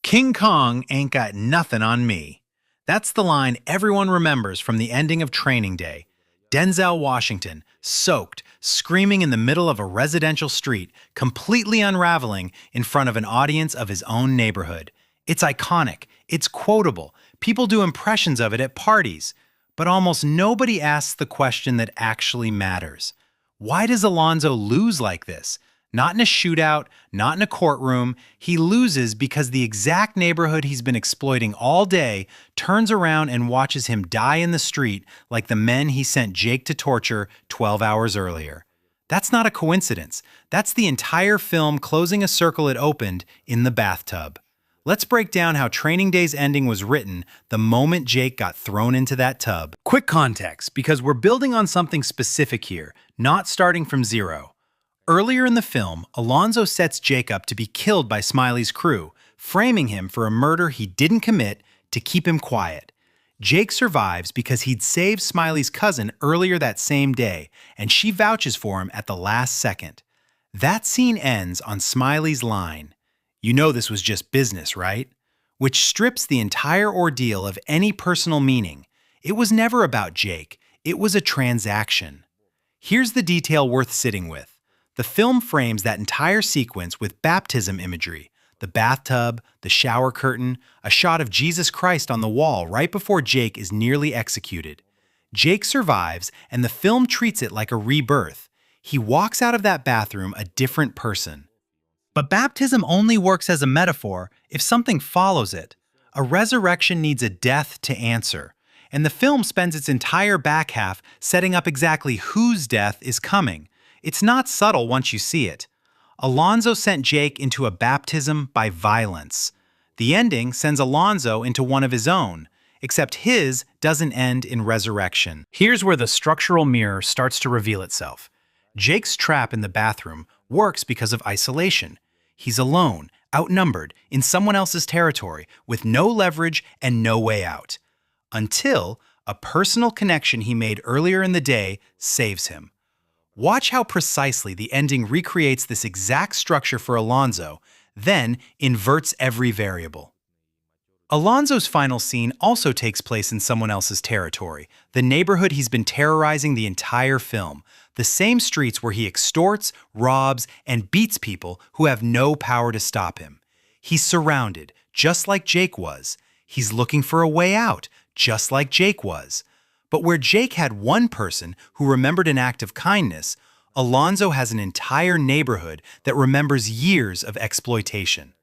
King Kong ain't got nothing on me. That's the line everyone remembers from the ending of Training Day. Denzel Washington, soaked, screaming in the middle of a residential street, completely unraveling in front of an audience of his own neighborhood. It's iconic. It's quotable. People do impressions of it at parties. But almost nobody asks the question that actually matters. Why does Alonzo lose like this? Not in a shootout, not in a courtroom. He loses because the exact neighborhood he's been exploiting all day turns around and watches him die in the street like the men he sent Jake to torture 12 hours earlier. That's not a coincidence. That's the entire film closing a circle it opened in the bathtub. Let's break down how Training Day's ending was written the moment Jake got thrown into that tub. Quick context, because we're building on something specific here, not starting from zero. Earlier in the film, Alonzo sets Jake up to be killed by Smiley's crew, framing him for a murder he didn't commit to keep him quiet. Jake survives because he'd saved Smiley's cousin earlier that same day, and she vouches for him at the last second. That scene ends on Smiley's line, "You know this was just business, right?" Which strips the entire ordeal of any personal meaning. It was never about Jake. It was a transaction. Here's the detail worth sitting with. The film frames that entire sequence with baptism imagery, the bathtub, the shower curtain, a shot of Jesus Christ on the wall right before Jake is nearly executed. Jake survives, and the film treats it like a rebirth. He walks out of that bathroom a different person. But baptism only works as a metaphor if something follows it. A resurrection needs a death to answer, and the film spends its entire back half setting up exactly whose death is coming. It's not subtle once you see it. Alonzo sent Jake into a baptism by violence. The ending sends Alonzo into one of his own, except his doesn't end in resurrection. Here's where the structural mirror starts to reveal itself. Jake's trap in the bathroom works because of isolation. He's alone, outnumbered, in someone else's territory, with no leverage and no way out. Until a personal connection he made earlier in the day saves him. Watch how precisely the ending recreates this exact structure for Alonzo, then inverts every variable. Alonzo's final scene also takes place in someone else's territory, the neighborhood he's been terrorizing the entire film, the same streets where he extorts, robs, and beats people who have no power to stop him. He's surrounded, just like Jake was. He's looking for a way out, just like Jake was. But where Jake had one person who remembered an act of kindness, Alonzo has an entire neighborhood that remembers years of exploitation.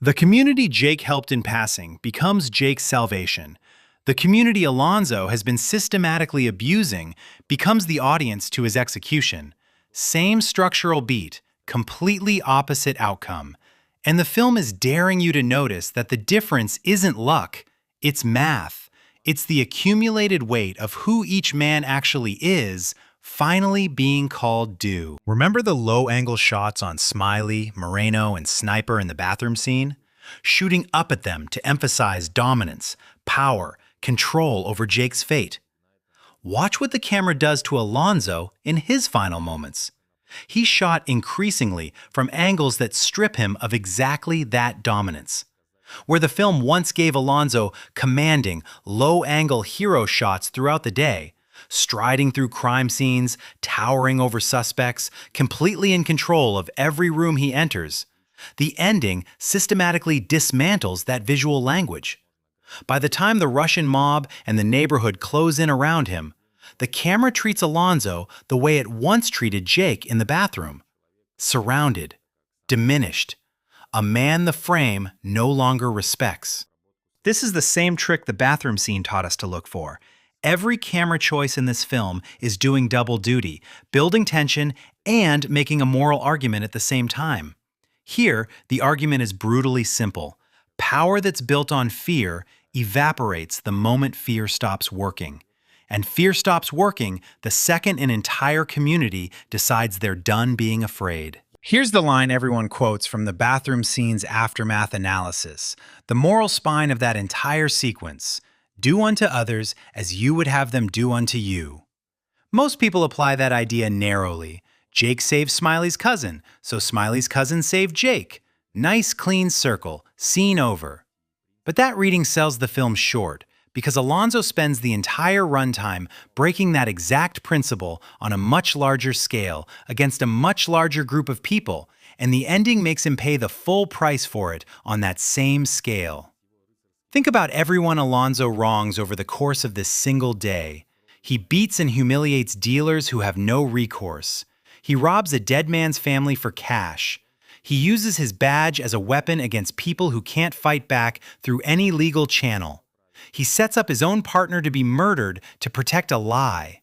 The community Jake helped in passing becomes Jake's salvation. The community Alonzo has been systematically abusing becomes the audience to his execution. Same structural beat, completely opposite outcome. And the film is daring you to notice that the difference isn't luck, it's math. It's the accumulated weight of who each man actually is finally being called due. Remember the low-angle shots on Smiley, Moreno, and Sniper in the bathroom scene? Shooting up at them to emphasize dominance, power, control over Jake's fate. Watch what the camera does to Alonzo in his final moments. He's shot increasingly from angles that strip him of exactly that dominance. Where the film once gave Alonzo commanding, low-angle hero shots throughout the day, striding through crime scenes, towering over suspects, completely in control of every room he enters, the ending systematically dismantles that visual language. By the time the Russian mob and the neighborhood close in around him, the camera treats Alonzo the way it once treated Jake in the bathroom. Surrounded, diminished, a man the frame no longer respects. This is the same trick the bathroom scene taught us to look for. Every camera choice in this film is doing double duty, building tension and making a moral argument at the same time. Here, the argument is brutally simple. Power that's built on fear evaporates the moment fear stops working. And fear stops working the second an entire community decides they're done being afraid. Here's the line everyone quotes from the bathroom scene's aftermath analysis, the moral spine of that entire sequence. Do unto others as you would have them do unto you. Most people apply that idea narrowly. Jake saved Smiley's cousin, so Smiley's cousin saved Jake. Nice clean circle, scene over. But that reading sells the film short, because Alonzo spends the entire runtime breaking that exact principle on a much larger scale against a much larger group of people, and the ending makes him pay the full price for it on that same scale. Think about everyone Alonzo wrongs over the course of this single day. He beats and humiliates dealers who have no recourse. He robs a dead man's family for cash. He uses his badge as a weapon against people who can't fight back through any legal channel. He sets up his own partner to be murdered to protect a lie.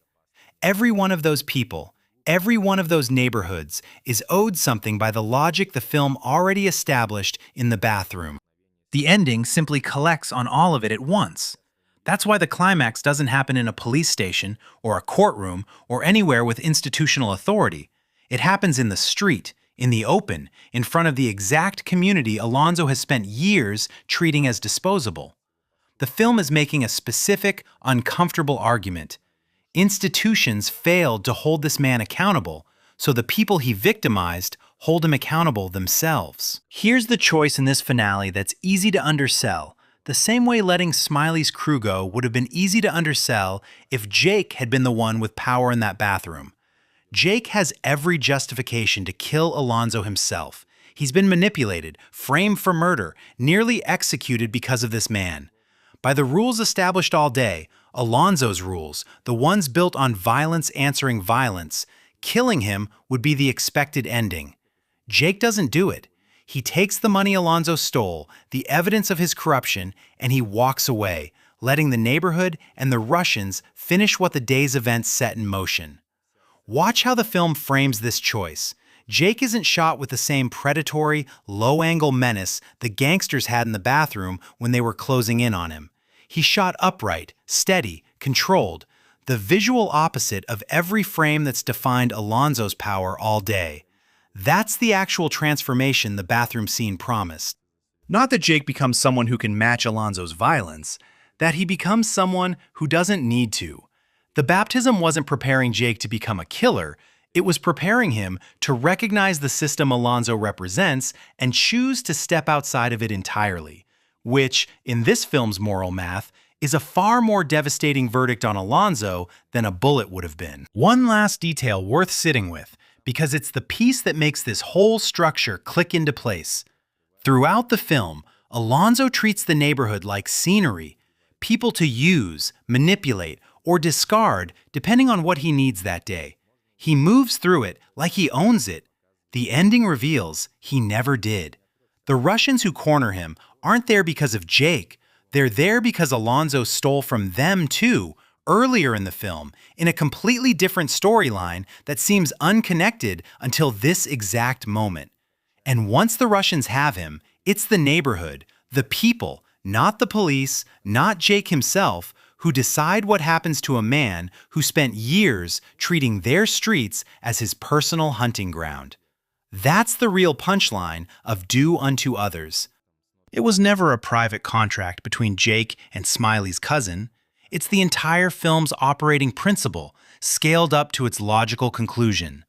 Every one of those people, every one of those neighborhoods is owed something by the logic the film already established in the bathroom. The ending simply collects on all of it at once. That's why the climax doesn't happen in a police station or a courtroom or anywhere with institutional authority. It happens in the street, in the open, in front of the exact community Alonzo has spent years treating as disposable. The film is making a specific, uncomfortable argument. Institutions failed to hold this man accountable, so the people he victimized hold him accountable themselves. Here's the choice in this finale that's easy to undersell, the same way letting Smiley's crew go would have been easy to undersell if Jake had been the one with power in that bathroom. Jake has every justification to kill Alonzo himself. He's been manipulated, framed for murder, nearly executed because of this man. By the rules established all day, Alonzo's rules, the ones built on violence answering violence, killing him would be the expected ending. Jake doesn't do it. He takes the money Alonzo stole, the evidence of his corruption, and he walks away, letting the neighborhood and the Russians finish what the day's events set in motion. Watch how the film frames this choice. Jake isn't shot with the same predatory, low-angle menace the gangsters had in the bathroom when they were closing in on him. He's shot upright, steady, controlled, the visual opposite of every frame that's defined Alonzo's power all day. That's the actual transformation the bathroom scene promised. Not that Jake becomes someone who can match Alonzo's violence, that he becomes someone who doesn't need to. The baptism wasn't preparing Jake to become a killer, it was preparing him to recognize the system Alonzo represents and choose to step outside of it entirely, which, in this film's moral math, is a far more devastating verdict on Alonzo than a bullet would have been. One last detail worth sitting with, because it's the piece that makes this whole structure click into place. Throughout the film, Alonzo treats the neighborhood like scenery, people to use, manipulate, or discard depending on what he needs that day. He moves through it like he owns it. The ending reveals he never did. The Russians who corner him aren't there because of Jake. They're there because Alonzo stole from them too, earlier in the film, in a completely different storyline that seems unconnected until this exact moment. And once the Russians have him, it's the neighborhood, the people, not the police, not Jake himself, who decide what happens to a man who spent years treating their streets as his personal hunting ground. That's the real punchline of Do Unto Others. It was never a private contract between Jake and Smiley's cousin. It's the entire film's operating principle, scaled up to its logical conclusion.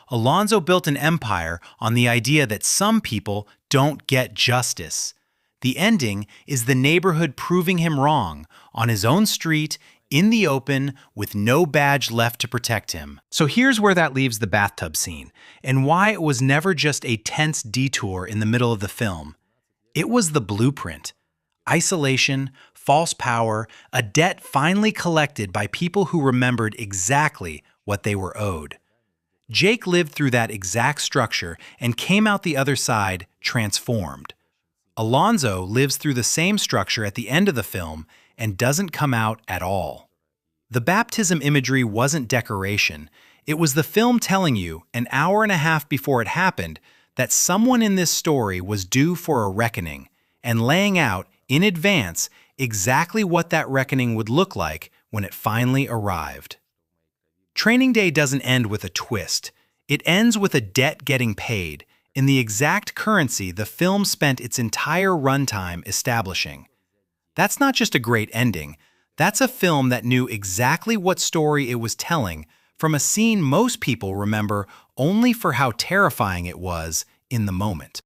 Alonzo built an empire on the idea that some people don't get justice. The ending is the neighborhood proving him wrong, on his own street, in the open, with no badge left to protect him. So here's where that leaves the bathtub scene, and why it was never just a tense detour in the middle of the film. It was the blueprint. Isolation, false power, a debt finally collected by people who remembered exactly what they were owed. Jake lived through that exact structure and came out the other side transformed. Alonzo lives through the same structure at the end of the film and doesn't come out at all. The baptism imagery wasn't decoration. It was the film telling you, an hour and a half before it happened, that someone in this story was due for a reckoning, and laying out, in advance, exactly what that reckoning would look like when it finally arrived. Training Day doesn't end with a twist. It ends with a debt getting paid, in the exact currency the film spent its entire runtime establishing. That's not just a great ending, that's a film that knew exactly what story it was telling from a scene most people remember only for how terrifying it was in the moment.